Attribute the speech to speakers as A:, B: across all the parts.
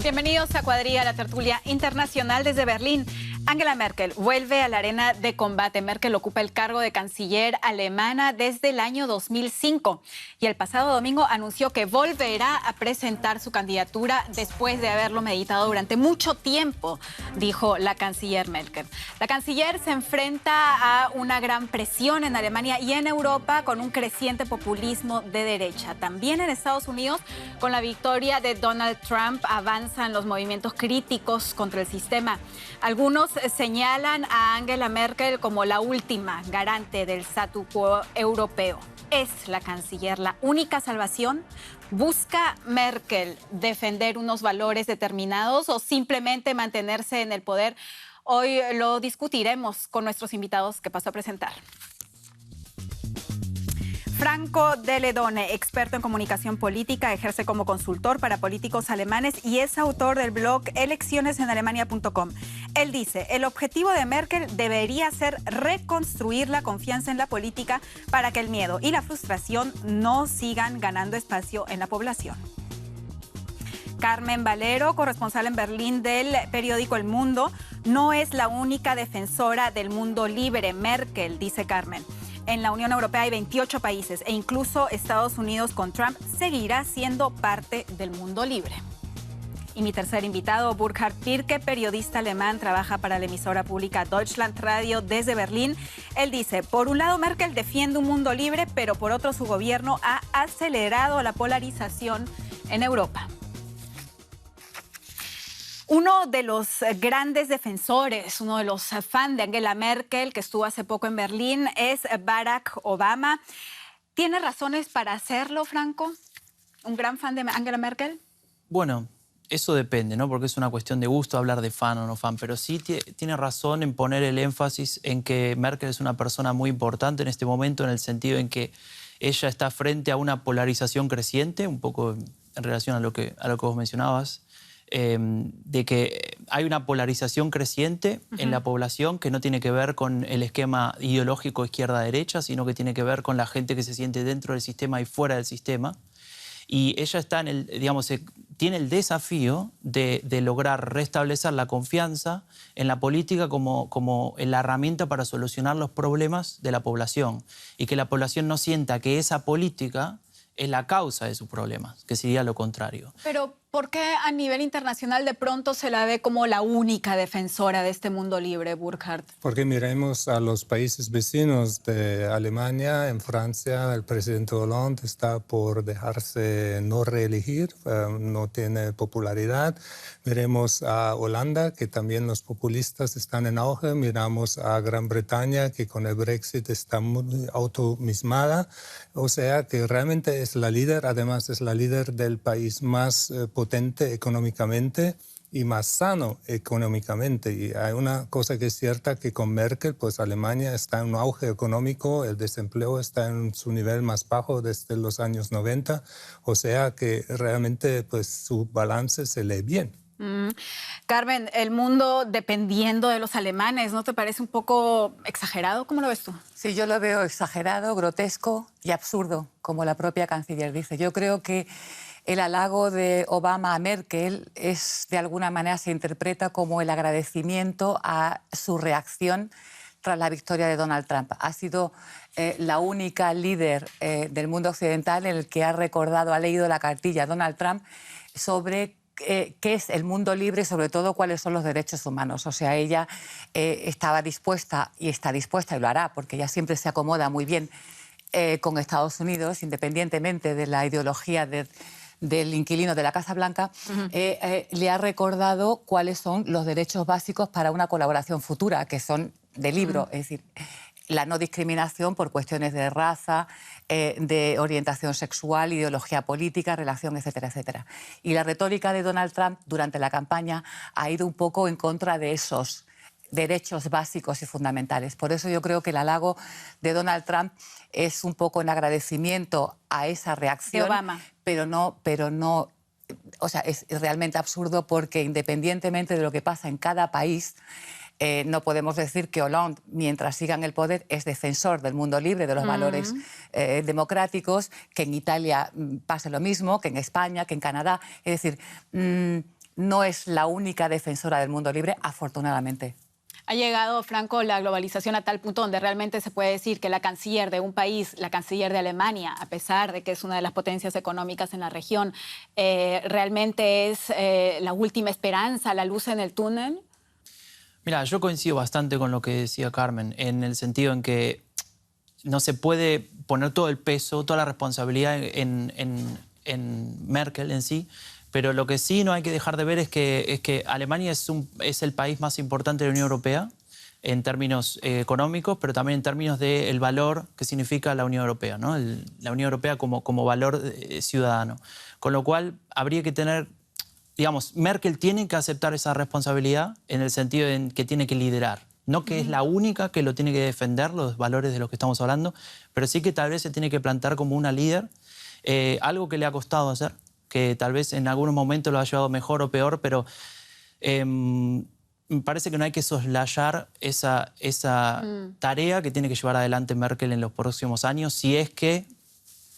A: Bienvenidos a Cuadrilla, la tertulia internacional desde Berlín. Angela Merkel vuelve a la arena de combate. Merkel ocupa el cargo de canciller alemana desde el año 2005 y el pasado domingo anunció que volverá a presentar su candidatura después de haberlo meditado durante mucho tiempo, dijo la canciller Merkel. La canciller se enfrenta a una gran presión en Alemania y en Europa con un creciente populismo de derecha. También en Estados Unidos, con la victoria de Donald Trump, avanzan los movimientos críticos contra el sistema. Algunos señalan a Angela Merkel como la última garante del statu quo europeo. ¿Es la canciller la única salvación? ¿Busca Merkel defender unos valores determinados o simplemente mantenerse en el poder? Hoy lo discutiremos con nuestros invitados que paso a presentar. Franco de Ledone, experto en comunicación política, ejerce como consultor para políticos alemanes y es autor del blog eleccionesenalemania.com. Él dice, el objetivo de Merkel debería ser reconstruir la confianza en la política para que el miedo y la frustración no sigan ganando espacio en la población. Carmen Valero, corresponsal en Berlín del periódico El Mundo, no es la única defensora del mundo libre. Merkel, dice Carmen. En la Unión Europea hay 28 países e incluso Estados Unidos con Trump seguirá siendo parte del mundo libre. Y mi tercer invitado, Burkhard Pirke, periodista alemán, trabaja para la emisora pública Deutschland Radio desde Berlín. Él dice, por un lado Merkel defiende un mundo libre, pero por otro su gobierno ha acelerado la polarización en Europa. Uno de los grandes defensores, uno de los fans de Angela Merkel, que estuvo hace poco en Berlín, es Barack Obama. ¿Tiene razones para hacerlo, Franco? ¿Un gran fan de Angela Merkel?
B: Bueno, eso depende, ¿no? Porque es una cuestión de gusto hablar de fan o no fan, pero sí tiene razón en poner el énfasis en que Merkel es una persona muy importante en este momento, en el sentido en que ella está frente a una polarización creciente, un poco en relación a lo que vos mencionabas, de que hay una polarización creciente en la población que no tiene que ver con el esquema ideológico izquierda-derecha, sino que tiene que ver con la gente que se siente dentro del sistema y fuera del sistema. Y ella está en tiene el desafío de lograr restablecer la confianza en la política como en la herramienta para solucionar los problemas de la población y que la población no sienta que esa política es la causa de sus problemas, que sería lo contrario.
A: Pero ¿por qué a nivel internacional de pronto se la ve como la única defensora de este mundo libre, Burkhard?
C: Porque miremos a los países vecinos de Alemania. En Francia, el presidente Hollande está por dejarse no reelegir, no tiene popularidad. Miremos a Holanda, que también los populistas están en auge. Miramos a Gran Bretaña, que con el Brexit está muy automismada. O sea que realmente es la líder, además es la líder del país más potente económicamente y más sano económicamente. Y hay una cosa que es cierta, que con Merkel, pues Alemania está en un auge económico, el desempleo está en su nivel más bajo desde los años 90, o sea que realmente pues su balance se lee bien.
A: Carmen, el mundo dependiendo de los alemanes, ¿no te parece un poco exagerado? ¿Cómo lo ves tú?
D: Sí, yo lo veo exagerado, grotesco y absurdo, como la propia canciller dice. Yo creo que el halago de Obama a Merkel de alguna manera se interpreta como el agradecimiento a su reacción tras la victoria de Donald Trump. Ha sido la única líder del mundo occidental en el que ha leído la cartilla a Donald Trump sobre qué es el mundo libre y sobre todo cuáles son los derechos humanos. O sea, ella estaba dispuesta y está dispuesta y lo hará porque ella siempre se acomoda muy bien con Estados Unidos, independientemente de la ideología del inquilino de la Casa Blanca, le ha recordado cuáles son los derechos básicos para una colaboración futura, que son de libro, es decir, la no discriminación por cuestiones de raza, de orientación sexual, ideología política, relación, etcétera, etcétera. Y la retórica de Donald Trump durante la campaña ha ido un poco en contra de esos derechos básicos y fundamentales. Por eso yo creo que el halago de Donald Trump es un poco en agradecimiento a esa reacción,
A: de Obama.
D: pero no, o sea, es realmente absurdo porque independientemente de lo que pasa en cada país, no podemos decir que Hollande, mientras siga en el poder, es defensor del mundo libre, de los valores democráticos, que en Italia pase lo mismo, que en España, que en Canadá. Es decir, no es la única defensora del mundo libre, afortunadamente.
A: Ha llegado, Franco, la globalización a tal punto donde realmente se puede decir que la canciller de un país, la canciller de Alemania, a pesar de que es una de las potencias económicas en la región, realmente es la última esperanza, la luz en el túnel.
B: Mira, yo coincido bastante con lo que decía Carmen, en el sentido en que no se puede poner todo el peso, toda la responsabilidad en Merkel en sí, pero lo que sí no hay que dejar de ver es que Alemania es el país más importante de la Unión Europea en términos económicos, pero también en términos del valor que significa la Unión Europea, ¿no? La Unión Europea como valor ciudadano. Con lo cual habría que tener, digamos, Merkel tiene que aceptar esa responsabilidad en el sentido en que tiene que liderar. No que es la única que lo tiene que defender, los valores de los que estamos hablando, pero sí que tal vez se tiene que plantar como una líder, algo que le ha costado hacer, que tal vez en algunos momentos lo ha llevado mejor o peor, pero me parece que no hay que soslayar esa tarea que tiene que llevar adelante Merkel en los próximos años si es que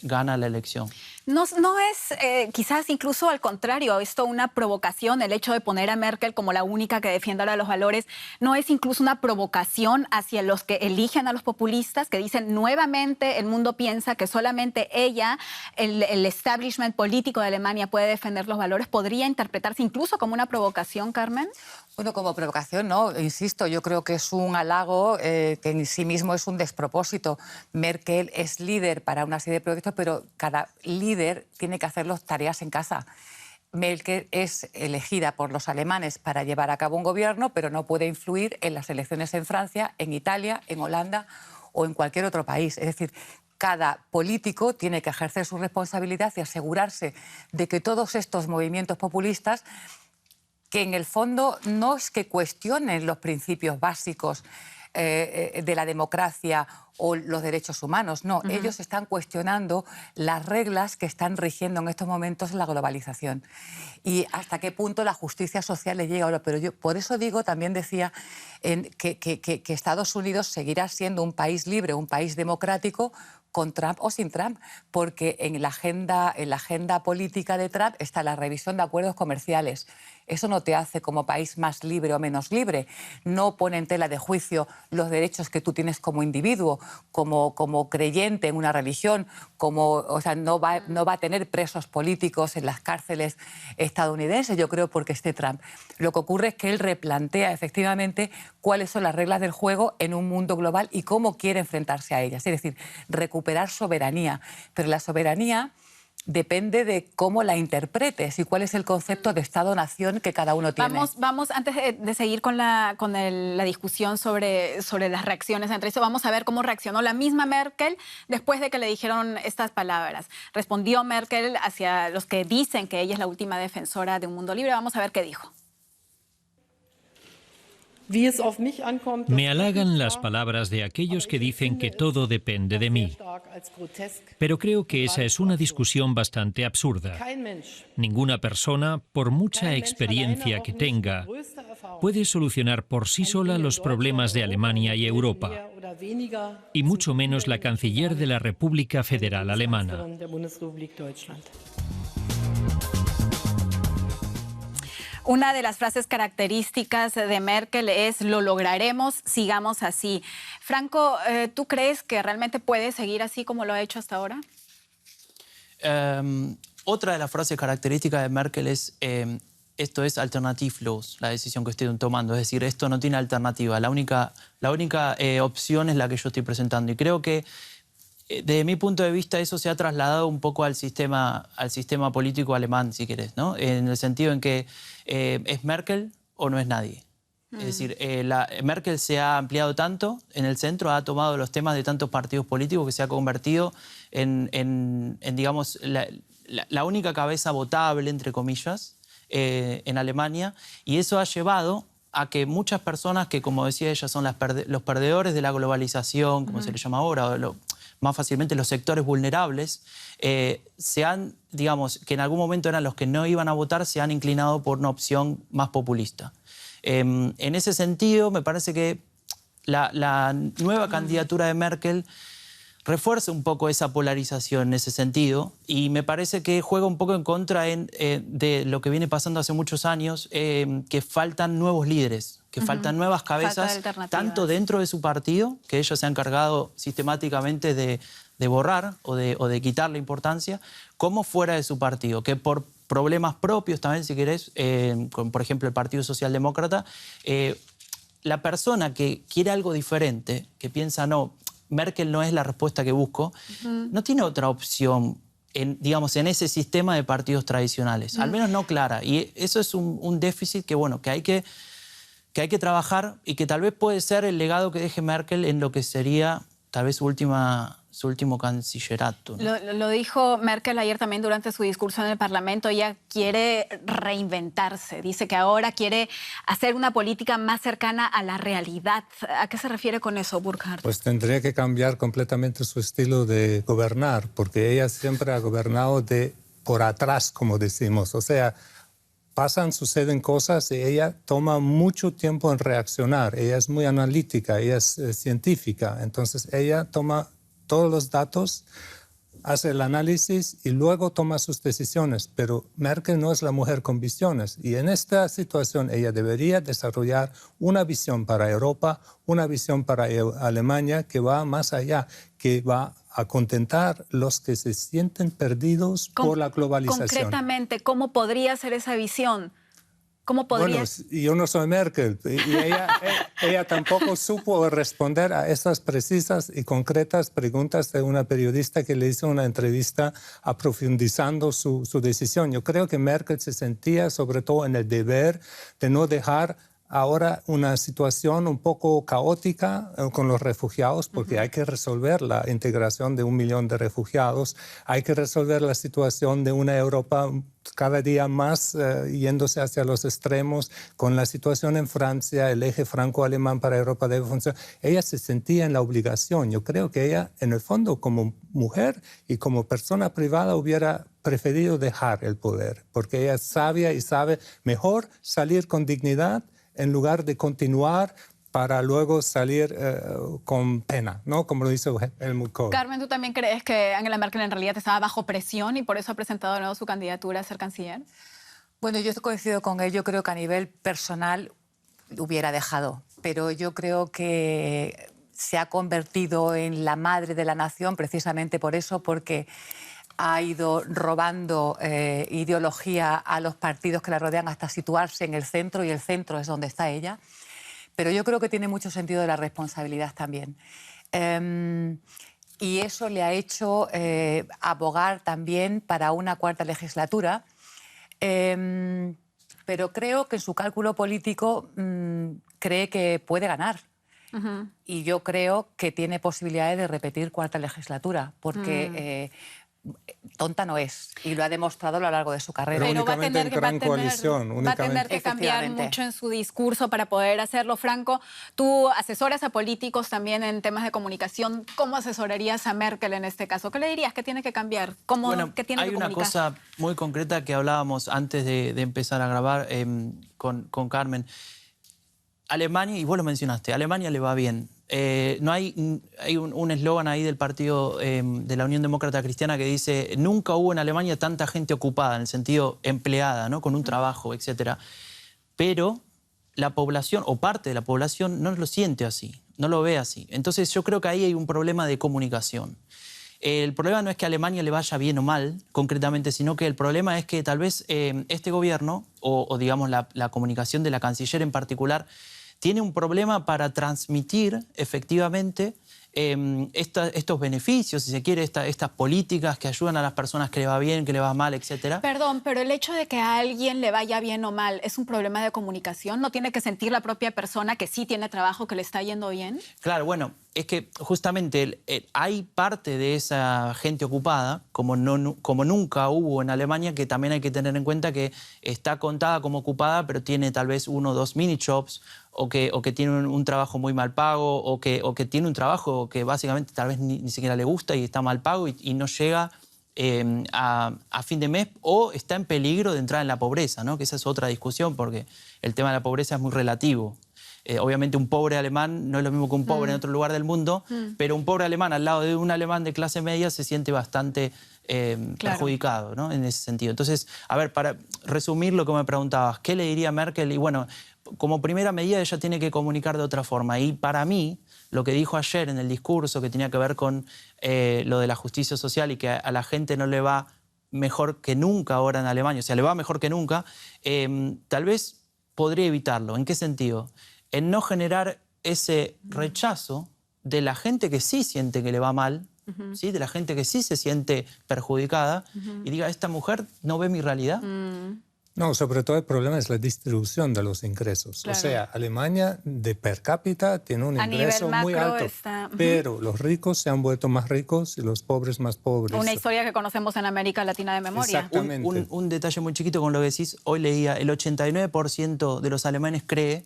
B: gana la elección.
A: No es quizás incluso al contrario, esto una provocación, el hecho de poner a Merkel como la única que defienda ahora los valores, ¿no es incluso una provocación hacia los que eligen a los populistas, que dicen nuevamente el mundo piensa que solamente ella, el establishment político de Alemania puede defender los valores? ¿Podría interpretarse incluso como una provocación, Carmen?
D: Bueno, como provocación, no, insisto, yo creo que es un halago que en sí mismo es un despropósito. Merkel es líder para una serie de proyectos, pero cada líder tiene que hacer las tareas en casa. Merkel es elegida por los alemanes para llevar a cabo un gobierno, pero no puede influir en las elecciones en Francia, en Italia, en Holanda o en cualquier otro país. Es decir, cada político tiene que ejercer su responsabilidad y asegurarse de que todos estos movimientos populistas, que en el fondo no es que cuestionen los principios básicos de la democracia o los derechos humanos, no, ellos están cuestionando las reglas que están rigiendo en estos momentos la globalización y hasta qué punto la justicia social le llega ahora. Pero yo por eso digo, también decía que Estados Unidos seguirá siendo un país libre, un país democrático, con Trump o sin Trump, porque en la agenda política de Trump está la revisión de acuerdos comerciales. Eso no te hace como país más libre o menos libre. No pone en tela de juicio los derechos que tú tienes como individuo, como creyente en una religión, o sea, no va a tener presos políticos en las cárceles estadounidenses, yo creo, porque esté Trump. Lo que ocurre es que él replantea efectivamente cuáles son las reglas del juego en un mundo global y cómo quiere enfrentarse a ellas. Es decir, recuperar soberanía. Pero la soberanía depende de cómo la interpretes y cuál es el concepto de Estado-nación que cada uno tiene.
A: Vamos antes de seguir con la discusión sobre las reacciones entre eso, vamos a ver cómo reaccionó la misma Merkel después de que le dijeron estas palabras. Respondió Merkel hacia los que dicen que ella es la última defensora de un mundo libre. Vamos a ver qué dijo.
E: Me halagan las palabras de aquellos que dicen que todo depende de mí. Pero creo que esa es una discusión bastante absurda. Ninguna persona, por mucha experiencia que tenga, puede solucionar por sí sola los problemas de Alemania y Europa, y mucho menos la canciller de la República Federal Alemana.
A: Una de las frases características de Merkel es «lo lograremos, sigamos así». Franco, ¿tú crees que realmente puede seguir así como lo ha hecho hasta ahora?
B: Otra de las frases características de Merkel es esto es alternativlos, la decisión que estoy tomando. Es decir, esto no tiene alternativa. La única opción es la que yo estoy presentando. Y creo que desde mi punto de vista eso se ha trasladado un poco al sistema político alemán, si querés, ¿no? En el sentido en que ¿es Merkel o no es nadie? Es decir, Merkel se ha ampliado tanto en el centro, ha tomado los temas de tantos partidos políticos que se ha convertido en digamos, la única cabeza votable, entre comillas, en Alemania. Y eso ha llevado a que muchas personas que, como decía ella, son los perdedores de la globalización, como se le llama ahora, más fácilmente los sectores vulnerables, digamos, que en algún momento eran los que no iban a votar, se han inclinado por una opción más populista. En ese sentido, me parece que la nueva candidatura de Merkel refuerza un poco esa polarización en ese sentido y me parece que juega un poco en contra de lo que viene pasando hace muchos años, que faltan nuevos líderes, que faltan nuevas cabezas, tanto dentro de su partido, que ellos se han encargado sistemáticamente de borrar o de quitar la importancia, como fuera de su partido, que por problemas propios también, si querés, con, por ejemplo, el Partido Socialdemócrata, la persona que quiere algo diferente, que piensa, no, Merkel no es la respuesta que busco, no tiene otra opción digamos, en ese sistema de partidos tradicionales, al menos no clara. Y eso es un déficit que, bueno, que hay que trabajar y que tal vez puede ser el legado que deje Merkel en lo que sería tal vez su último cancillerato, ¿no?
A: Lo dijo Merkel ayer también durante su discurso en el Parlamento. Ella quiere reinventarse. Dice que ahora quiere hacer una política más cercana a la realidad. ¿A qué se refiere con eso, Burkhard? Pues
C: tendría que cambiar completamente su estilo de gobernar, porque ella siempre ha gobernado por atrás, como decimos. O sea, suceden cosas y ella toma mucho tiempo en reaccionar. Ella es muy analítica, ella es científica. Entonces ella toma todos los datos, hace el análisis y luego toma sus decisiones. Pero Merkel no es la mujer con visiones. Y en esta situación ella debería desarrollar una visión para Europa, una visión para Alemania que va más allá, que va a contentar los que se sienten perdidos por la globalización.
A: Concretamente, ¿cómo podría ser esa visión? ¿Cómo podría?
C: Bueno, yo no soy Merkel y ella tampoco supo responder a estas precisas y concretas preguntas de una periodista que le hizo una entrevista profundizando su decisión. Yo creo que Merkel se sentía sobre todo en el deber de no dejar ahora una situación un poco caótica con los refugiados, porque hay que resolver la integración de 1 millón de refugiados, hay que resolver la situación de una Europa cada día más yéndose hacia los extremos, con la situación en Francia, el eje franco-alemán para Europa debe funcionar. Ella se sentía en la obligación. Yo creo que ella, en el fondo, como mujer y como persona privada, hubiera preferido dejar el poder, porque ella es sabia y sabe mejor salir con dignidad en lugar de continuar para luego salir con pena, ¿no? Como lo dice Helmut Kohl.
A: Carmen, ¿tú también crees que Angela Merkel en realidad estaba bajo presión y por eso ha presentado de nuevo su candidatura a ser canciller?
D: Bueno, yo coincido con él. Yo creo que a nivel personal hubiera dejado, pero yo creo que se ha convertido en la madre de la nación precisamente por eso, porque ha ido robando ideología a los partidos que la rodean hasta situarse en el centro, y el centro es donde está ella. Pero yo creo que tiene mucho sentido de la responsabilidad también. Y eso le ha hecho abogar también para una cuarta legislatura. Pero creo que en su cálculo político cree que puede ganar. Y yo creo que tiene posibilidades de repetir cuarta legislatura, porque tonta no es, y lo ha demostrado a lo largo de su carrera.
C: Pero va a tener
A: que cambiar mucho en su discurso para poder hacerlo. Franco, tú asesoras a políticos también en temas de comunicación. ¿Cómo asesorarías a Merkel en este caso? ¿Qué le dirías? ¿Qué tiene que cambiar? ¿Qué tiene que comunicar?
B: Hay una cosa muy concreta que hablábamos antes de empezar a grabar con Carmen. Alemania, y vos lo mencionaste, a Alemania le va bien. No hay un eslogan ahí del partido de la Unión Demócrata Cristiana que dice: nunca hubo en Alemania tanta gente ocupada, en el sentido empleada, ¿no? Con un trabajo, etc. Pero la población, o parte de la población, no lo siente así, no lo ve así. Entonces yo creo que ahí hay un problema de comunicación. El problema no es que a Alemania le vaya bien o mal, concretamente, sino que el problema es que tal vez este gobierno, o digamos la comunicación de la canciller en particular, tiene un problema para transmitir efectivamente estos beneficios, si se quiere, estas políticas que ayudan a las personas que le va bien, que le va mal, etc.
A: Perdón, pero el hecho de que a alguien le vaya bien o mal es un problema de comunicación. ¿No tiene que sentir la propia persona que sí tiene trabajo, que le está yendo bien?
B: Claro, bueno, es que justamente hay parte de esa gente ocupada, como nunca hubo en Alemania, que también hay que tener en cuenta que está contada como ocupada, pero tiene tal vez 1 o 2 mini jobs, o que tiene un trabajo muy mal pago, o que tiene un trabajo que básicamente tal vez ni siquiera le gusta y está mal pago y no llega a fin de mes, o está en peligro de entrar en la pobreza, ¿no? Que esa es otra discusión, porque el tema de la pobreza es muy relativo. obviamente un pobre alemán no es lo mismo que un pobre en otro lugar del mundo, pero un pobre alemán al lado de un alemán de clase media se siente bastante perjudicado, ¿no? En ese sentido. Entonces, a ver, para resumir lo que me preguntabas, ¿qué le diría Merkel? Y bueno, como primera medida ella tiene que comunicar de otra forma. Y para mí, lo que dijo ayer en el discurso, que tenía que ver con lo de la justicia social y que a la gente no le va mejor que nunca ahora en Alemania, o sea, le va mejor que nunca, tal vez podría evitarlo. ¿En qué sentido? En no generar ese rechazo de la gente que sí siente que le va mal, ¿sí? De la gente que sí se siente perjudicada y diga, esta mujer no ve mi realidad.
C: No, sobre todo el problema es la distribución de los ingresos.
A: Claro.
C: O sea, Alemania de per cápita tiene un ingreso muy alto, pero los ricos se han vuelto más ricos y los pobres más pobres.
A: Una historia que conocemos en América Latina de memoria.
C: Exactamente.
B: Un detalle muy chiquito con lo que decís. Hoy leía, el 89% de los alemanes cree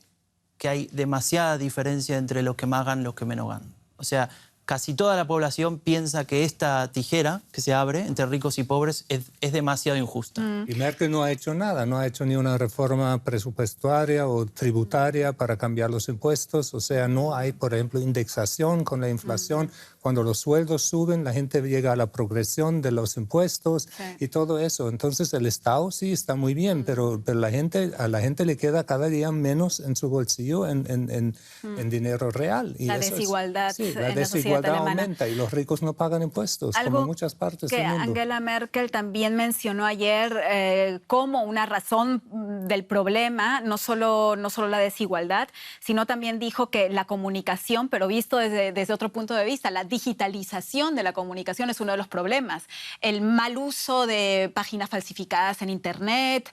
B: que hay demasiada diferencia entre los que más ganan y los que menos ganan. O sea, casi toda la población piensa que esta tijera que se abre entre ricos y pobres es demasiado injusta.
C: Y Merkel no ha hecho nada, no ha hecho ni una reforma presupuestaria o tributaria para cambiar los impuestos. O sea, no hay, por ejemplo, indexación con la inflación. Cuando los sueldos suben, la gente llega a la progresión de los impuestos y todo eso. Entonces, el Estado sí está muy bien, pero a la gente le queda cada día menos en su bolsillo en dinero real. Y
A: la
C: eso
A: desigualdad
C: la
A: en la
C: desigualdad
A: sociedad alemana
C: aumenta y los ricos no pagan impuestos,
A: Algo
C: como en muchas partes del mundo.
A: Angela Merkel también mencionó ayer como una razón del problema, no solo la desigualdad, sino también dijo que la comunicación, pero visto desde otro punto de vista, la digitalización de la comunicación es uno de los problemas. El mal uso de páginas falsificadas en Internet.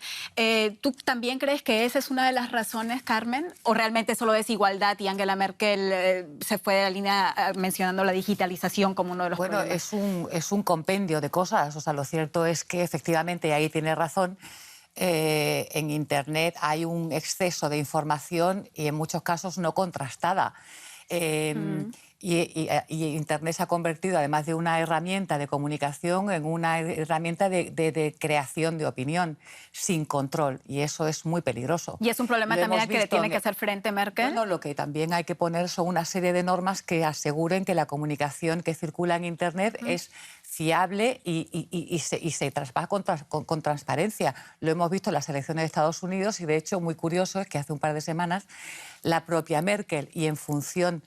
A: ¿Tú también crees que esa es una de las razones, Carmen? ¿O realmente solo desigualdad y Angela Merkel se fue de la línea mencionando la digitalización como uno de los problemas?
D: Bueno, es un compendio de cosas. O sea, lo cierto es que efectivamente ahí tiene razón. En Internet hay un exceso de información y en muchos casos no contrastada. Y Internet se ha convertido, además de una herramienta de comunicación, en una herramienta de creación de opinión sin control. Y eso es muy peligroso.
A: Y es un problema también al que le tiene que hacer frente Merkel.
D: Bueno, lo que también hay que poner son una serie de normas que aseguren que la comunicación que circula en Internet es fiable y se traspasa con transparencia. Lo hemos visto en las elecciones de Estados Unidos y, de hecho, muy curioso es que hace un par de semanas la propia Merkel, y en función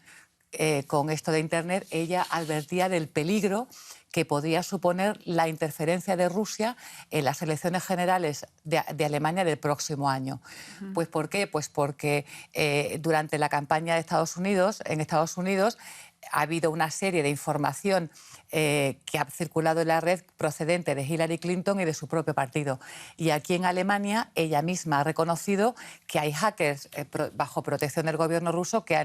D: con esto de Internet, ella advertía del peligro que podría suponer la interferencia de Rusia en las elecciones generales de Alemania del próximo año. Pues ¿por qué? Pues porque durante la campaña de en Estados Unidos ha habido una serie de información que ha circulado en la red procedente de Hillary Clinton y de su propio partido. Y aquí en Alemania ella misma ha reconocido que hay hackers bajo protección del gobierno ruso que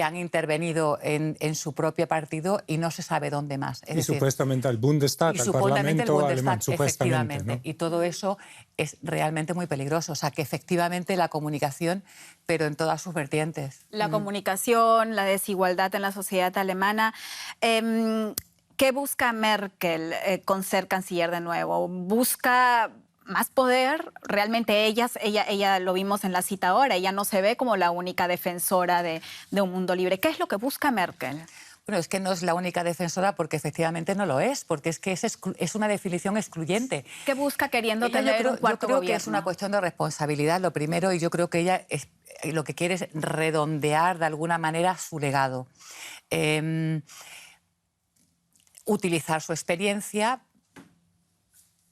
D: han intervenido en su propio partido y no se sabe dónde más. Es decir,
C: supuestamente al Bundestag, al Parlamento alemán, supuestamente.
D: Efectivamente,
C: ¿no?
D: y todo eso es realmente muy peligroso. O sea, que efectivamente la comunicación, pero en todas sus vertientes.
A: La comunicación, la desigualdad en la sociedad alemana. ¿Qué busca Merkel con ser canciller de nuevo? ¿Busca más poder? Realmente ella lo vimos en la cita ahora, ella no se ve como la única defensora de un mundo libre. ¿Qué es lo que busca Merkel?
D: Bueno, es que no es la única defensora porque efectivamente no lo es, porque es que es una definición excluyente.
A: ¿Qué busca queriendo tener un cuarto
D: gobierno? Yo creo que es una cuestión de responsabilidad, lo primero, y yo creo que ella lo que quiere es redondear de alguna manera su legado. Utilizar su experiencia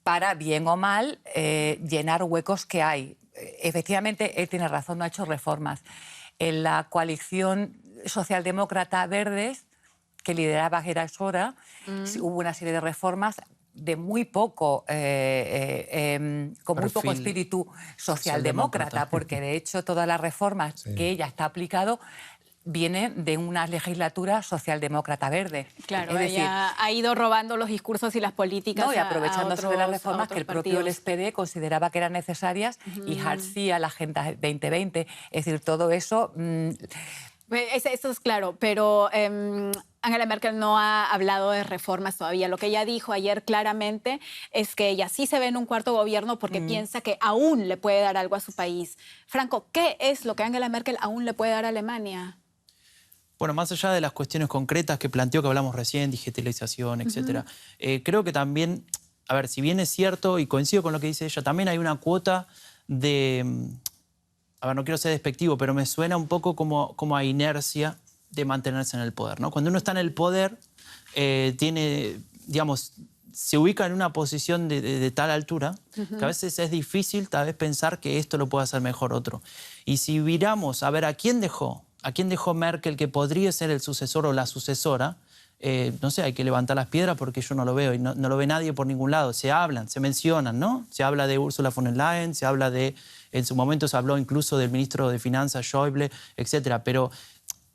D: para, bien o mal, llenar huecos que hay. Efectivamente, él tiene razón, no ha hecho reformas. En la coalición socialdemócrata Verdes, que lideraba Gerhard Schröder, hubo una serie de reformas de muy poco, con muy poco espíritu socialdemócrata, porque de hecho todas las reformas que ella está aplicando viene de una legislatura socialdemócrata verde.
A: Claro,
D: es decir,
A: ella ha ido robando los discursos y las políticas
D: y aprovechándose de las reformas que el propio SPD consideraba que eran necesarias y Hartzia, la Agenda 2020. Es decir, todo eso...
A: Eso es claro, pero Angela Merkel no ha hablado de reformas todavía. Lo que ella dijo ayer claramente es que ella sí se ve en un cuarto gobierno porque piensa que aún le puede dar algo a su país. Franco, ¿qué es lo que Angela Merkel aún le puede dar a Alemania?
B: Bueno, más allá de las cuestiones concretas que planteó, que hablamos recién, digitalización, etcétera, creo que también, a ver, si bien es cierto y coincido con lo que dice ella, también hay una cuota de, a ver, no quiero ser despectivo, pero me suena un poco como a inercia de mantenerse en el poder, ¿no? Cuando uno está en el poder, tiene, digamos, se ubica en una posición de tal altura que a veces es difícil tal vez pensar que esto lo puede hacer mejor otro. Y si miramos a ver a quién dejó Merkel que podría ser el sucesor o la sucesora, no sé, hay que levantar las piedras porque yo no lo veo y no lo ve nadie por ningún lado. Se hablan, se mencionan, ¿no? Se habla de Ursula von der Leyen, se habla de, en su momento se habló incluso del ministro de Finanzas, Schäuble, etcétera. Pero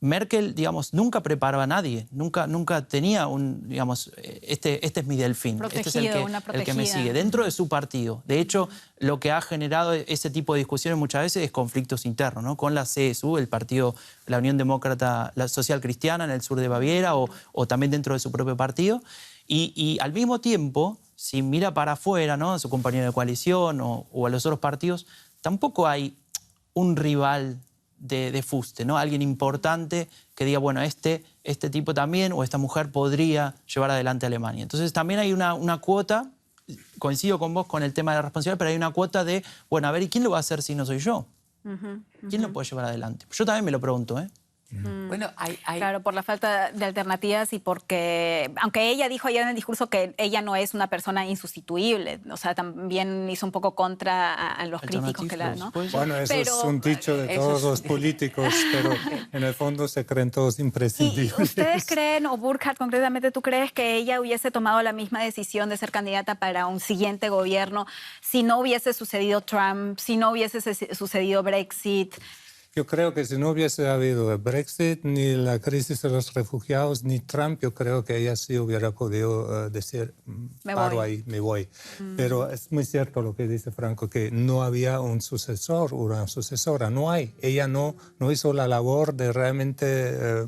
B: Merkel, digamos, nunca preparaba a nadie, nunca tenía un, digamos, este es mi delfín,
A: protegido,
B: este es el que me sigue, dentro de su partido. De hecho, lo que ha generado ese tipo de discusiones muchas veces es conflictos internos, ¿no? Con la CSU, el partido, la Unión Demócrata, la Social Cristiana en el sur de Baviera, o también dentro de su propio partido. Y al mismo tiempo, si mira para afuera, ¿no? A su compañero de coalición o a los otros partidos, tampoco hay un rival de fuste, ¿no? Alguien importante que diga, bueno, este tipo también o esta mujer podría llevar adelante a Alemania. Entonces también hay una cuota, coincido con vos con el tema de la responsabilidad, pero hay una cuota de, bueno, a ver, ¿y quién lo va a hacer si no soy yo? ¿Quién lo puede llevar adelante? Yo también me lo pregunto, ¿eh?
D: Bueno,
A: Claro, por la falta de alternativas y porque, aunque ella dijo ayer en el discurso que ella no es una persona insustituible, o sea, también hizo un poco contra a los críticos que la, ¿no?
C: Bueno, eso es un dicho de todos los políticos, pero en el fondo se creen todos imprescindibles.
A: ¿Y ustedes creen, o Burkhard, concretamente, tú crees que ella hubiese tomado la misma decisión de ser candidata para un siguiente gobierno si no hubiese sucedido Trump, si no hubiese sucedido Brexit?
C: Yo creo que si no hubiese habido el Brexit, ni la crisis de los refugiados, ni Trump, yo creo que ella sí hubiera podido decir, paro ahí, me voy. Pero es muy cierto lo que dice Franco, que no había un sucesor o una sucesora, no hay. Ella no hizo la labor de realmente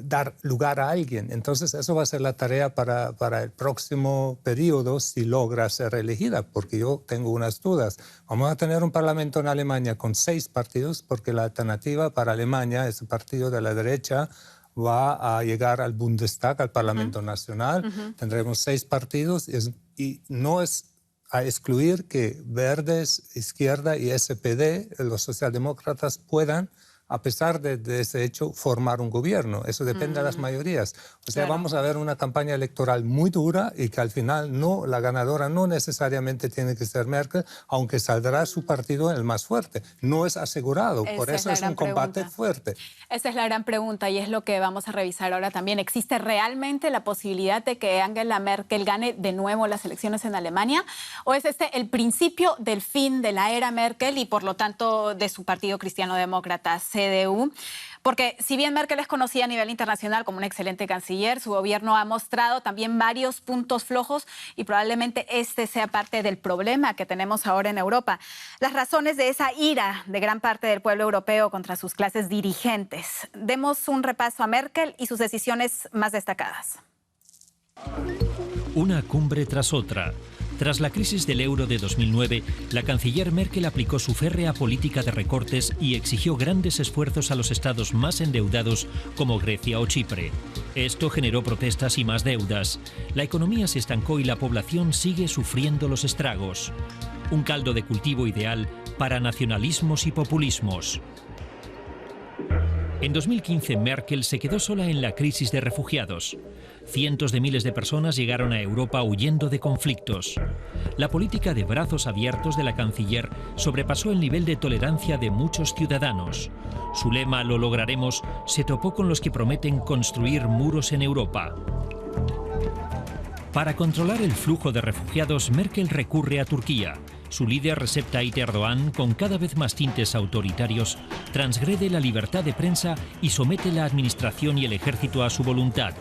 C: dar lugar a alguien. Entonces, eso va a ser la tarea para el próximo periodo si logra ser elegida, porque yo tengo unas dudas. Vamos a tener un parlamento en Alemania con 6 partidos, porque la alternativa para Alemania, ese partido de la derecha, va a llegar al Bundestag, al Parlamento Nacional. Tendremos 6 partidos y no es a excluir que Verdes, Izquierda y SPD, los socialdemócratas, puedan, a pesar de ese hecho, formar un gobierno. Eso depende de las mayorías. O sea, vamos a ver una campaña electoral muy dura y que al final la ganadora no necesariamente tiene que ser Merkel, aunque saldrá su partido el más fuerte. No es asegurado, por eso es un combate fuerte.
A: Esa es la gran pregunta y es lo que vamos a revisar ahora también. ¿Existe realmente la posibilidad de que Angela Merkel gane de nuevo las elecciones en Alemania? ¿O es este el principio del fin de la era Merkel y por lo tanto de su partido cristiano-demócrata, CDU? Porque si bien Merkel es conocida a nivel internacional como una excelente canciller, su gobierno ha mostrado también varios puntos flojos y probablemente este sea parte del problema que tenemos ahora en Europa. Las razones de esa ira de gran parte del pueblo europeo contra sus clases dirigentes. Demos un repaso a Merkel y sus decisiones más destacadas.
E: Una cumbre tras otra. Tras la crisis del euro de 2009, la canciller Merkel aplicó su férrea política de recortes y exigió grandes esfuerzos a los estados más endeudados como Grecia o Chipre. Esto generó protestas y más deudas. La economía se estancó y la población sigue sufriendo los estragos. Un caldo de cultivo ideal para nacionalismos y populismos. En 2015, Merkel se quedó sola en la crisis de refugiados. Cientos de miles de personas llegaron a Europa huyendo de conflictos. La política de brazos abiertos de la canciller sobrepasó el nivel de tolerancia de muchos ciudadanos. Su lema "Lo lograremos" se topó con los que prometen construir muros en Europa. Para controlar el flujo de refugiados, Merkel recurre a Turquía. Su líder, Recep Tayyip Erdoğan, con cada vez más tintes autoritarios, transgrede la libertad de prensa y somete la administración y el ejército a su voluntad.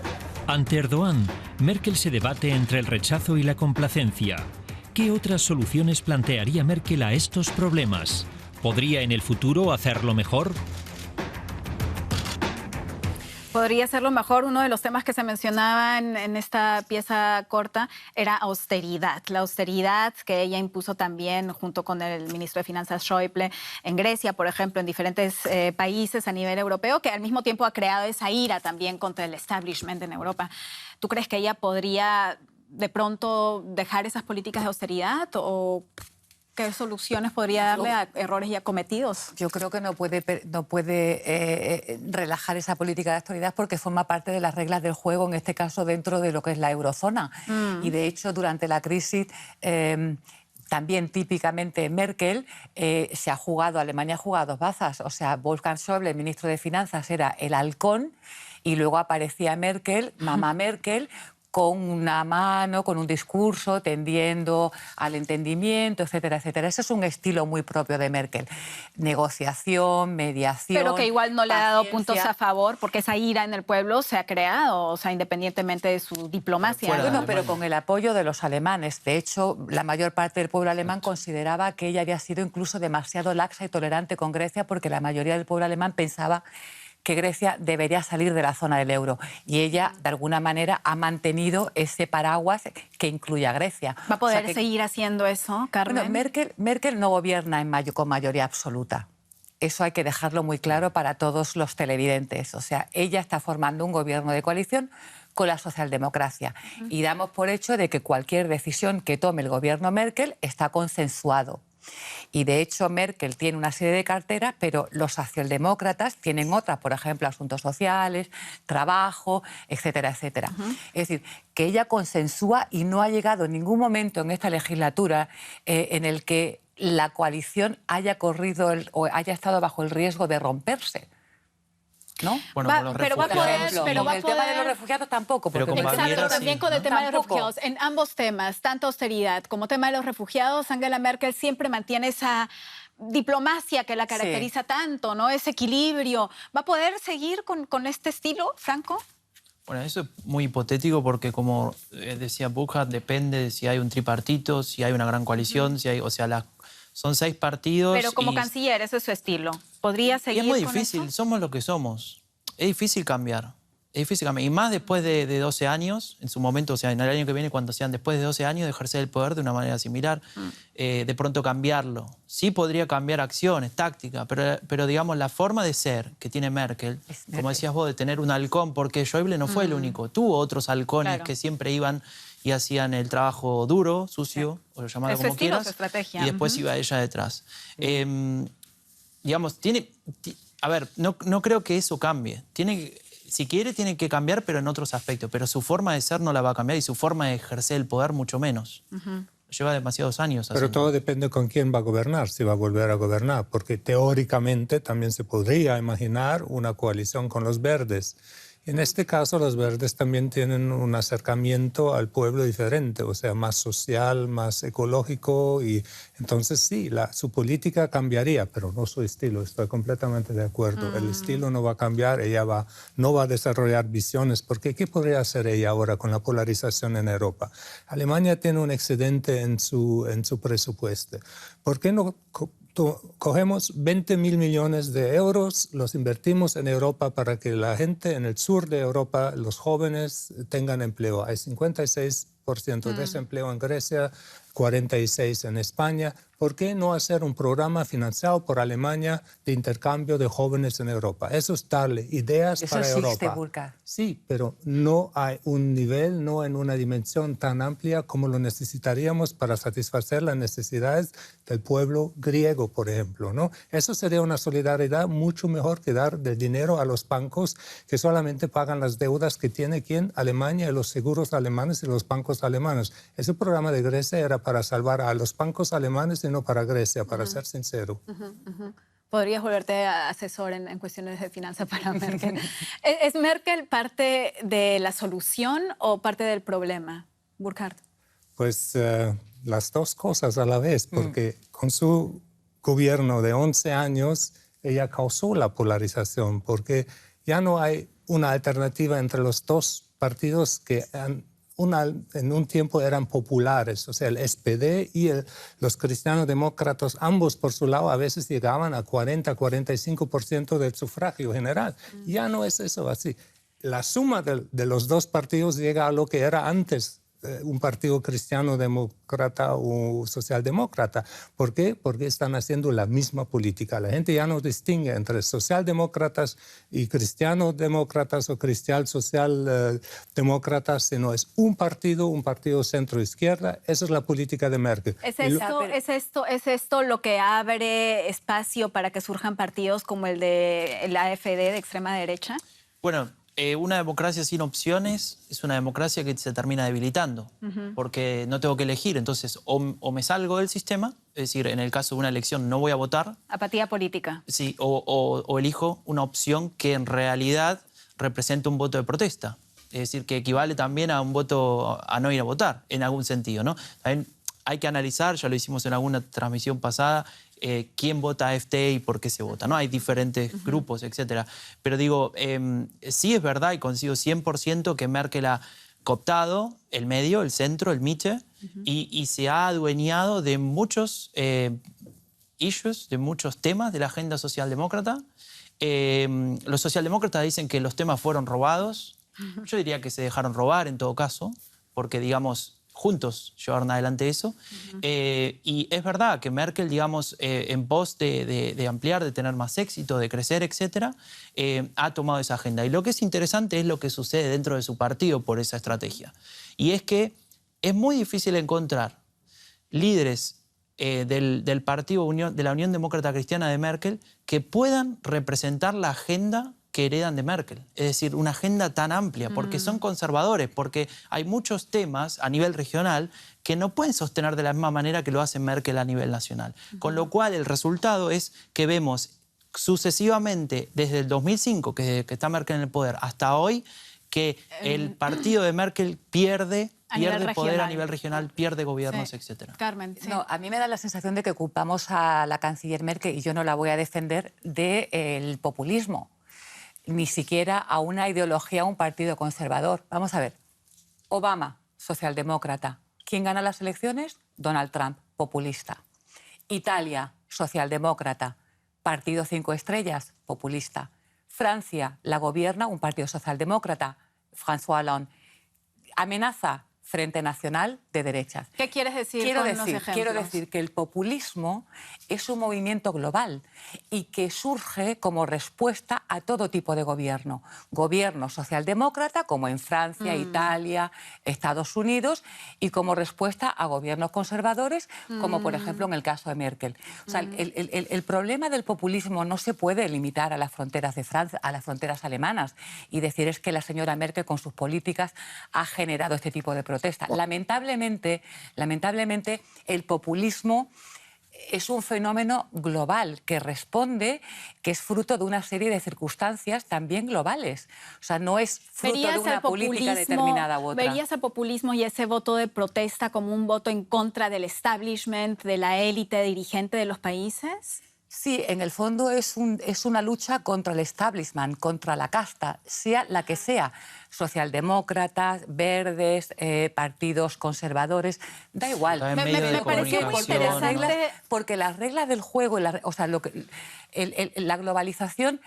E: Ante Erdoğan, Merkel se debate entre el rechazo y la complacencia. ¿Qué otras soluciones plantearía Merkel a estos problemas? ¿Podría en el futuro hacerlo mejor?
A: Podría ser lo mejor. Uno de los temas que se mencionaban en esta pieza corta era austeridad. La austeridad que ella impuso también junto con el ministro de Finanzas Schäuble en Grecia, por ejemplo, en diferentes países a nivel europeo, que al mismo tiempo ha creado esa ira también contra el establishment en Europa. ¿Tú crees que ella podría de pronto dejar esas políticas de austeridad o qué soluciones podría darle a errores ya cometidos?
D: Yo creo que no puede relajar esa política de austeridad porque forma parte de las reglas del juego, en este caso dentro de lo que es la eurozona. Y de hecho, durante la crisis, también típicamente Merkel Alemania ha jugado dos bazas. O sea, Wolfgang Schäuble, el ministro de Finanzas, era el halcón y luego aparecía Merkel, mamá Merkel, con una mano, con un discurso, tendiendo al entendimiento, etcétera, etcétera. Ese es un estilo muy propio de Merkel. Negociación, mediación,
A: pero que igual no le ha dado
D: paciencia.
A: puntos a favor, porque esa ira en el pueblo se ha creado, o sea, independientemente de su diplomacia.
D: Bueno, pero con el apoyo de los alemanes. De hecho, la mayor parte del pueblo alemán consideraba que ella había sido incluso demasiado laxa y tolerante con Grecia, porque la mayoría del pueblo alemán pensaba que Grecia debería salir de la zona del euro. Y ella, de alguna manera, ha mantenido ese paraguas que incluye a Grecia.
A: ¿Va a poder seguir haciendo eso, Carmen?
D: Bueno, Merkel no gobierna con mayoría absoluta. Eso hay que dejarlo muy claro para todos los televidentes. O sea, ella está formando un gobierno de coalición con la socialdemocracia. Y damos por hecho de que cualquier decisión que tome el gobierno Merkel está consensuado. Y de hecho Merkel tiene una serie de carteras, pero los socialdemócratas tienen otras, por ejemplo, asuntos sociales, trabajo, etcétera, etcétera. Es decir, que ella consensúa y no ha llegado en ningún momento en esta legislatura en el que la coalición haya corrido o haya estado bajo el riesgo de romperse. ¿No?
B: Bueno,
A: pero va a poder,
D: con el tema de los refugiados tampoco.
B: Pero con
A: Exacto,
B: Baviera,
A: también
B: sí,
A: con el
B: ¿no?
A: tema de los
D: Tampoco.
A: refugiados. En ambos temas, tanto austeridad como tema de los refugiados, Angela Merkel siempre mantiene esa diplomacia que la caracteriza tanto, ¿no? Ese equilibrio. ¿Va a poder seguir con este estilo, Franco?
B: Bueno, eso es muy hipotético porque, como decía Burkhardt, depende de si hay un tripartito, si hay una gran coalición, si hay, o sea, son 6 partidos.
A: Pero como canciller, ese es su estilo. ¿Podría seguir
B: Y es muy
A: con
B: difícil,
A: eso?
B: somos lo que somos. Es difícil cambiar. Es difícil cambiar. Y más después de 12 años, en su momento, o sea, en el año que viene, cuando sean después de 12 años, de ejercer el poder de una manera similar, de pronto cambiarlo. Sí podría cambiar acciones, tácticas, pero digamos, la forma de ser que tiene Merkel, como decías vos, de tener un halcón, porque Schäuble no fue el único. Tuvo otros halcones que siempre iban y hacían el trabajo duro, sucio, o lo llamado como quieras,
A: su estrategia.
B: y después iba ella detrás. Digamos, a ver, no creo que eso cambie. Si quiere, tiene que cambiar, pero en otros aspectos. Pero su forma de ser no la va a cambiar y su forma de ejercer el poder mucho menos. Lleva demasiados años.
C: Pero todo depende con quién va a gobernar, si va a volver a gobernar, porque teóricamente también se podría imaginar una coalición con los verdes. En este caso, los verdes también tienen un acercamiento al pueblo diferente, o sea, más social, más ecológico, y entonces sí, su política cambiaría, pero no su estilo, estoy completamente de acuerdo. El estilo no va a cambiar, ella no va a desarrollar visiones, porque ¿qué podría hacer ella ahora con la polarización en Europa? Alemania tiene un excedente en su presupuesto. ¿Por qué no cogemos 20.000 millones de euros, los invertimos en Europa para que la gente en el sur de Europa, los jóvenes, tengan empleo? Hay 56% de desempleo en Grecia, 46% en España. ¿Por qué no hacer un programa financiado por Alemania de intercambio de jóvenes en Europa? Eso es darle ideas para Europa.
D: Burkhardt.
C: Sí, pero no hay un nivel, no en una dimensión tan amplia como lo necesitaríamos para satisfacer las necesidades del pueblo griego, por ejemplo, ¿no? Eso sería una solidaridad mucho mejor que dar de dinero a los bancos que solamente pagan las deudas que tiene ¿quién? Alemania y los seguros alemanes y los bancos alemanes. Ese programa de Grecia era para salvar a los bancos alemanes y no para Grecia, para ser sincero.
A: Podrías volverte asesor en cuestiones de finanzas para Merkel. ¿Es Merkel parte de la solución o parte del problema, Burkhardt?
C: Pues las dos cosas a la vez, porque con su gobierno de 11 años ella causó la polarización, porque ya no hay una alternativa entre los dos partidos que en un tiempo eran populares, o sea, el SPD y los cristianos-demócratas, ambos por su lado, a veces llegaban a 40-45% del sufragio general. Ya no es eso así. la suma de los dos partidos llega a lo que era antes un partido cristiano-demócrata o socialdemócrata. ¿Por qué? Porque están haciendo la misma política. La gente ya no distingue entre socialdemócratas y cristiano-demócratas o cristiano-social-demócratas, sino es un partido centro-izquierda. Esa es la política de Merkel.
A: ¿Es esto lo que abre espacio para que surjan partidos como el de la AfD de extrema derecha?
B: Bueno, una democracia sin opciones es una democracia que se termina debilitando, porque no tengo que elegir. Entonces, o me salgo del sistema, es decir, en el caso de una elección no voy a votar.
A: Apatía política.
B: Sí, o elijo una opción que en realidad representa un voto de protesta. Es decir, que equivale también a un voto a no ir a votar, en algún sentido, ¿no? También hay que analizar, ya lo hicimos en alguna transmisión pasada, quién vota AfD y por qué se vota, ¿no? Hay diferentes grupos, etcétera. Pero digo, sí es verdad y coincido 100% que Merkel ha cooptado el medio, el centro, el Mitte, y se ha adueñado de muchos issues, de muchos temas de la agenda socialdemócrata. Los socialdemócratas dicen que los temas fueron robados. Yo diría que se dejaron robar en todo caso, porque, digamos, juntos llevaron adelante eso. Y es verdad que Merkel, digamos, en pos de ampliar, de tener más éxito, de crecer, etcétera, ha tomado esa agenda. Y lo que es interesante es lo que sucede dentro de su partido por esa estrategia. Y es que es muy difícil encontrar líderes del partido de la Unión Demócrata Cristiana de Merkel que puedan representar la agenda que heredan de Merkel. Es decir, una agenda tan amplia, porque son conservadores, porque hay muchos temas a nivel regional que no pueden sostener de la misma manera que lo hace Merkel a nivel nacional. Con lo cual, el resultado es que vemos sucesivamente, desde el 2005, que está Merkel en el poder, hasta hoy, que el partido de Merkel pierde poder a nivel regional, pierde gobiernos, etcétera.
A: Carmen, sí.
D: No, a mí me da la sensación de que ocupamos a la canciller Merkel, y yo no la voy a defender, del populismo. Ni siquiera a una ideología, a un partido conservador. Vamos a ver, Obama, socialdemócrata. ¿Quién gana las elecciones? Donald Trump, populista. Italia, socialdemócrata. Partido 5 estrellas, populista. Francia, la gobierna un partido socialdemócrata, François Hollande. Amenaza, Frente Nacional de derechas.
A: ¿Qué quieres decir con los ejemplos?
D: Quiero decir que el populismo es un movimiento global y que surge como respuesta a todo tipo de gobierno. Gobierno socialdemócrata, como en Francia, Italia, Estados Unidos, y como respuesta a gobiernos conservadores, como por ejemplo en el caso de Merkel. O sea, el problema del populismo no se puede limitar a las fronteras de Francia, a las fronteras alemanas, y decir es que la señora Merkel con sus políticas ha generado este tipo de protesta. Lamentablemente, el populismo es un fenómeno global que responde, que es fruto de una serie de circunstancias también globales. O sea, no es fruto de una política determinada u otra.
A: ¿Verías el populismo y ese voto de protesta como un voto en contra del establishment, de la élite dirigente de los países?
D: Sí, en el fondo es una lucha contra el establishment, contra la casta, sea la que sea. Socialdemócratas, verdes, partidos conservadores, da igual.
A: Me pareció muy interesante.
D: Porque las reglas del juego, la globalización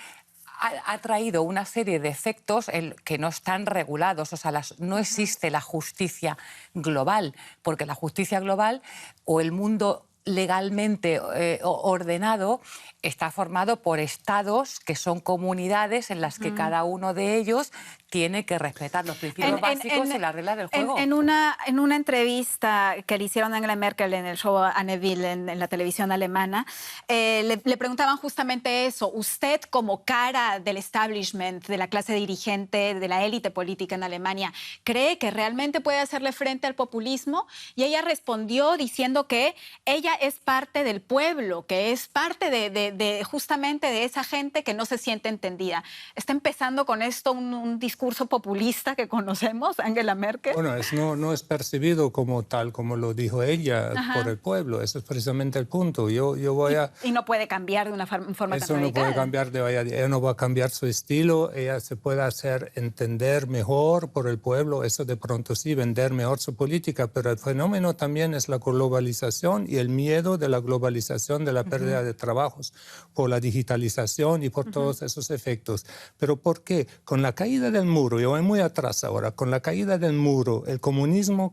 D: ha traído una serie de efectos que no están regulados. O sea, no existe la justicia global, porque la justicia global o el mundo legalmente ordenado está formado por estados que son comunidades en las que cada uno de ellos tiene que respetar los principios básicos y las reglas del juego.
A: En una entrevista que le hicieron a Angela Merkel en el show Anne Will en la televisión alemana, le preguntaban justamente eso. Usted, como cara del establishment, de la clase dirigente, de la élite política en Alemania, ¿cree que realmente puede hacerle frente al populismo? Y ella respondió diciendo que ella es parte del pueblo, que es parte justamente de esa gente que no se siente entendida. ¿Está empezando con esto un discurso populista que conocemos, Angela Merkel?
C: Bueno, no es percibido como tal, como lo dijo ella, por el pueblo. Ese es precisamente el punto. Yo voy a...
A: Y no puede cambiar de una forma tan radical.
C: Eso no puede cambiar, ella no va a cambiar su estilo, ella se puede hacer entender mejor por el pueblo, eso de pronto sí, vender mejor su política, pero el fenómeno también es la globalización y el miedo de la globalización, de la pérdida de trabajos, por la digitalización y por todos esos efectos. ¿Pero por qué? Con la caída del muro, yo voy muy atrás ahora, con la caída del muro, el comunismo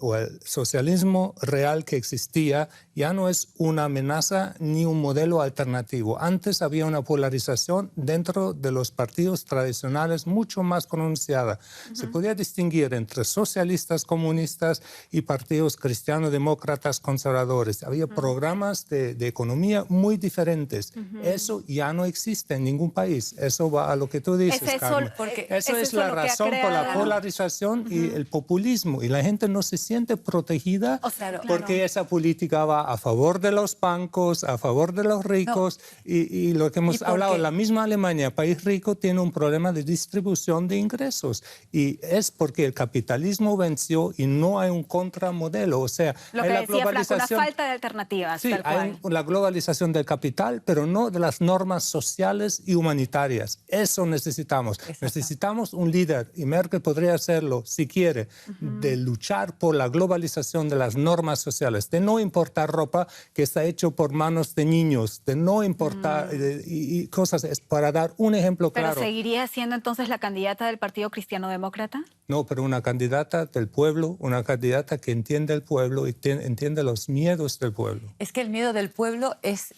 C: o el socialismo real que existía ya no es una amenaza ni un modelo alternativo. Antes había una polarización dentro de los partidos tradicionales mucho más pronunciada. Se podía distinguir entre socialistas, comunistas y partidos cristiano-demócratas conservadores. Había programas de economía muy diferentes. Eso ya no existe en ningún país. Eso va a lo que tú dices, Carmen. Eso es la razón por la polarización y el populismo. Y la gente no se siente protegida porque esa política va a favor de los bancos, a favor de los ricos. Y lo que hemos hablado, la misma Alemania, país rico, tiene un problema de distribución de ingresos. Y es porque el capitalismo venció y no hay un contramodelo. O sea,
A: lo que decía Franco, una falta de alternativas.
C: Sí, hay la globalización del capital, pero no de las normas sociales y humanitarias. Eso necesitamos. Necesitamos un líder, y Merkel podría hacerlo si quiere, de luchar por la globalización de las normas sociales, de no importar ropa que está hecho por manos de niños, de no importar y cosas, es para dar un ejemplo claro.
A: ¿Pero seguiría siendo entonces la candidata del Partido Cristiano-Demócrata?
C: No, pero una candidata del pueblo, una candidata que entiende el pueblo y entiende los miedos del pueblo.
D: Es que el miedo del pueblo es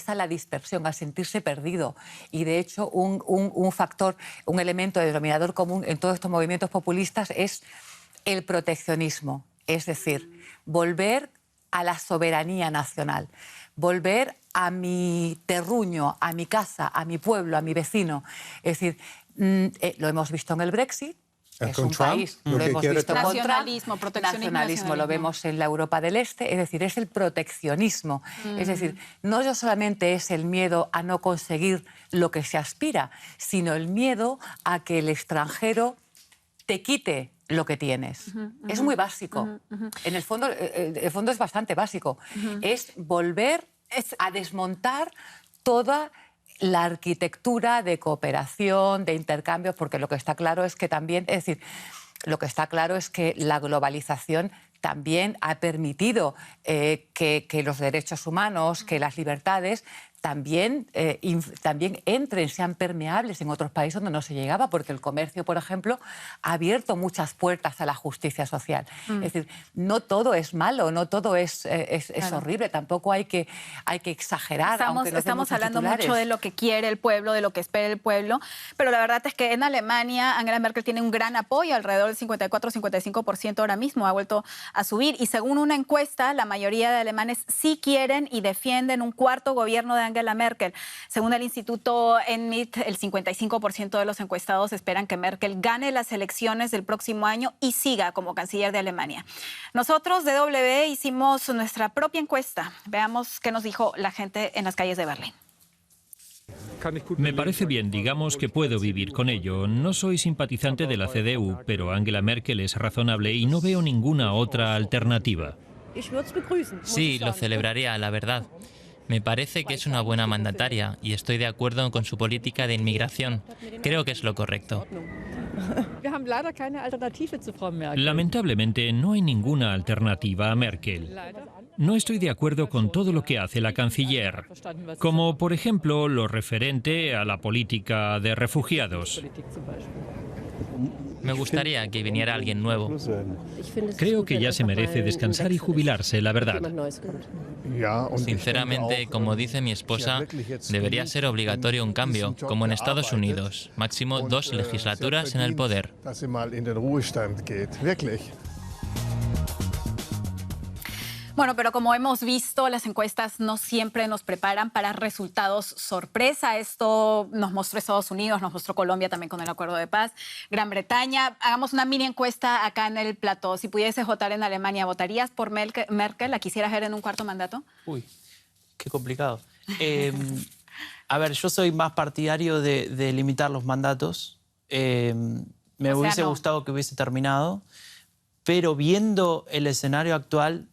D: a la dispersión, a sentirse perdido. Y de hecho un factor, un elemento denominador común en todos estos movimientos populistas es el proteccionismo. Es decir, volver a la soberanía nacional, volver a mi terruño, a mi casa, a mi pueblo, a mi vecino. Es decir, lo hemos visto en el Brexit. Es un país, lo hemos visto
A: nacionalismo,
D: proteccionismo, nacionalismo, lo vemos en la Europa del Este, es decir, es el proteccionismo. Es decir, no solamente es el miedo a no conseguir lo que se aspira, sino el miedo a que el extranjero te quite lo que tienes. Es muy básico. En el fondo es bastante básico. Es volver a desmontar toda la arquitectura de cooperación, de intercambio, porque lo que está claro es que también, es decir, lo que está claro es que la globalización también ha permitido que los derechos humanos, que las libertades también entren, sean permeables en otros países donde no se llegaba, porque el comercio, por ejemplo, ha abierto muchas puertas a la justicia social. Es decir, no todo es malo, no todo es horrible, tampoco hay que exagerar.
A: Estamos hablando mucho de lo que quiere el pueblo, de lo que espera el pueblo, pero la verdad es que en Alemania Angela Merkel tiene un gran apoyo, alrededor del 54-55% ahora mismo, ha vuelto a subir, y según una encuesta, la mayoría de alemanes sí quieren y defienden un cuarto gobierno de Angela Merkel. Según el Instituto Enmit, el 55% de los encuestados esperan que Merkel gane las elecciones del próximo año y siga como canciller de Alemania. Nosotros, DW, hicimos nuestra propia encuesta. Veamos qué nos dijo la gente en las calles de Berlín.
E: Me parece bien, digamos que puedo vivir con ello. No soy simpatizante de la CDU, pero Angela Merkel es razonable y no veo ninguna otra alternativa.
F: Sí, lo celebraría, la verdad. Me parece que es una buena mandataria y estoy de acuerdo con su política de inmigración. Creo que es lo correcto.
E: Lamentablemente no hay ninguna alternativa a Merkel. No estoy de acuerdo con todo lo que hace la canciller, como por ejemplo lo referente a la política de refugiados.
F: Me gustaría que viniera alguien nuevo.
E: Creo que ya se merece descansar y jubilarse, la verdad.
F: Sinceramente, como dice mi esposa, debería ser obligatorio un cambio, como en Estados Unidos. Máximo 2 legislaturas en el poder.
A: Bueno, pero como hemos visto, las encuestas no siempre nos preparan para resultados sorpresa. Esto nos mostró Estados Unidos, nos mostró Colombia también con el Acuerdo de Paz, Gran Bretaña. Hagamos una mini encuesta acá en el plató. Si pudieses votar en Alemania, ¿votarías por Merkel? ¿La quisieras ver en un cuarto mandato?
B: Uy, qué complicado. A ver, yo soy más partidario de limitar los mandatos. Me hubiese gustado que hubiese terminado, pero viendo el escenario actual,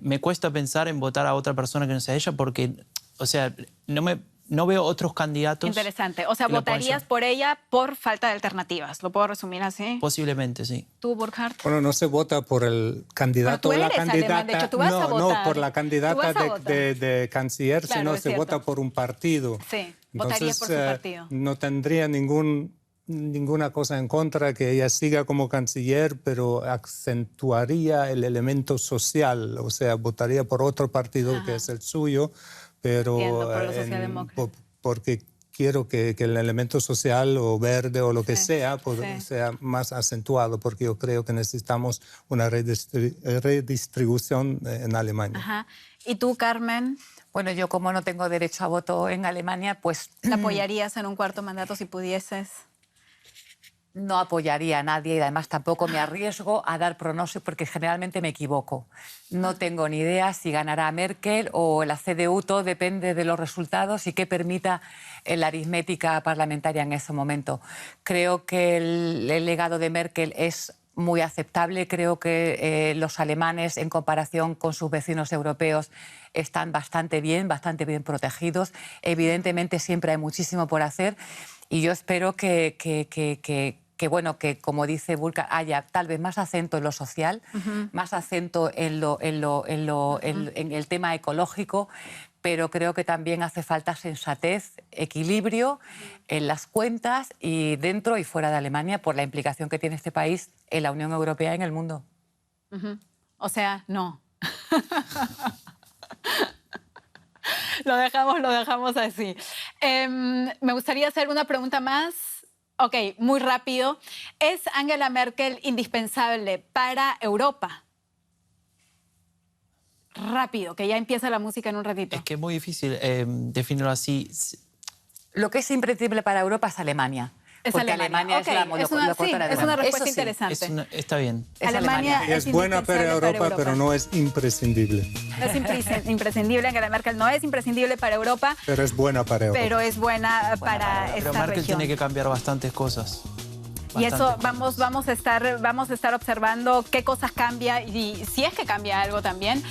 B: me cuesta pensar en votar a otra persona que no sea ella porque, o sea, no veo otros candidatos.
A: Interesante. O sea, ¿votarías por ella por falta de alternativas? ¿Lo puedo resumir así?
B: Posiblemente, sí.
A: ¿Tú, Burkhard?
C: Bueno, no se vota por el candidato o la candidata.
A: Alemán, de hecho, tú vas a votar.
C: No, por la candidata de canciller, claro, sino se vota por un partido.
A: Sí, votarías por su partido.
C: No tendría ningún ninguna cosa en contra que ella siga como canciller, pero acentuaría el elemento social, o sea, votaría por otro partido que es el suyo, pero
A: por los socialdemócratas.
C: porque quiero que el elemento social o verde o lo que sea, sea más acentuado, porque yo creo que necesitamos una redistribución en Alemania.
A: Ajá. ¿Y tú, Carmen?
D: Bueno, yo como no tengo derecho a voto en Alemania, pues...
A: ¿La apoyarías en un cuarto mandato si pudieses?
D: No apoyaría a nadie y además tampoco me arriesgo a dar pronósticos porque generalmente me equivoco. No tengo ni idea si ganará Merkel o la CDU, todo depende de los resultados y qué permita la aritmética parlamentaria en ese momento. Creo que el legado de Merkel es muy aceptable. Creo que los alemanes, en comparación con sus vecinos europeos, están bastante bien protegidos. Evidentemente siempre hay muchísimo por hacer y yo espero que como dice Burkhard, haya tal vez más acento en lo social, más acento en el tema ecológico, pero creo que también hace falta sensatez, equilibrio en las cuentas y dentro y fuera de Alemania por la implicación que tiene este país en la Unión Europea y en el mundo.
A: O sea, no. Lo dejamos así. Me gustaría hacer una pregunta más. Ok, muy rápido. ¿Es Angela Merkel indispensable para Europa? Rápido, que ya empieza la música en un ratito.
B: Es que es muy difícil definirlo así.
D: Lo que es imprescindible para Europa es Alemania. Porque Alemania es la locomotora de
A: es una respuesta
D: sí.
A: interesante.
B: Está bien.
A: Alemania
C: es buena para Europa, pero no es imprescindible.
A: No es imprescindible. Angela Merkel no es imprescindible para Europa.
C: Pero es buena para Europa.
A: Pero es buena para esta
B: Pero Merkel
A: región.
B: tiene que cambiar bastantes cosas.
A: Y eso vamos a estar observando qué cosas cambia y si es que cambia algo también.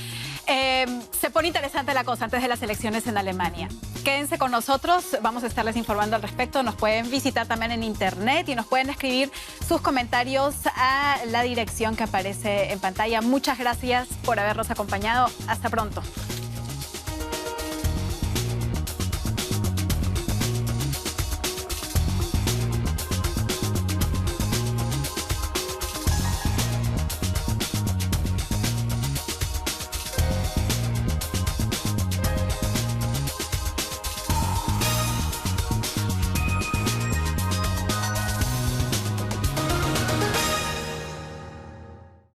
A: Se pone interesante la cosa antes de las elecciones en Alemania. Quédense con nosotros, vamos a estarles informando al respecto. Nos pueden visitar también en internet y nos pueden escribir sus comentarios a la dirección que aparece en pantalla. Muchas gracias por habernos acompañado. Hasta pronto.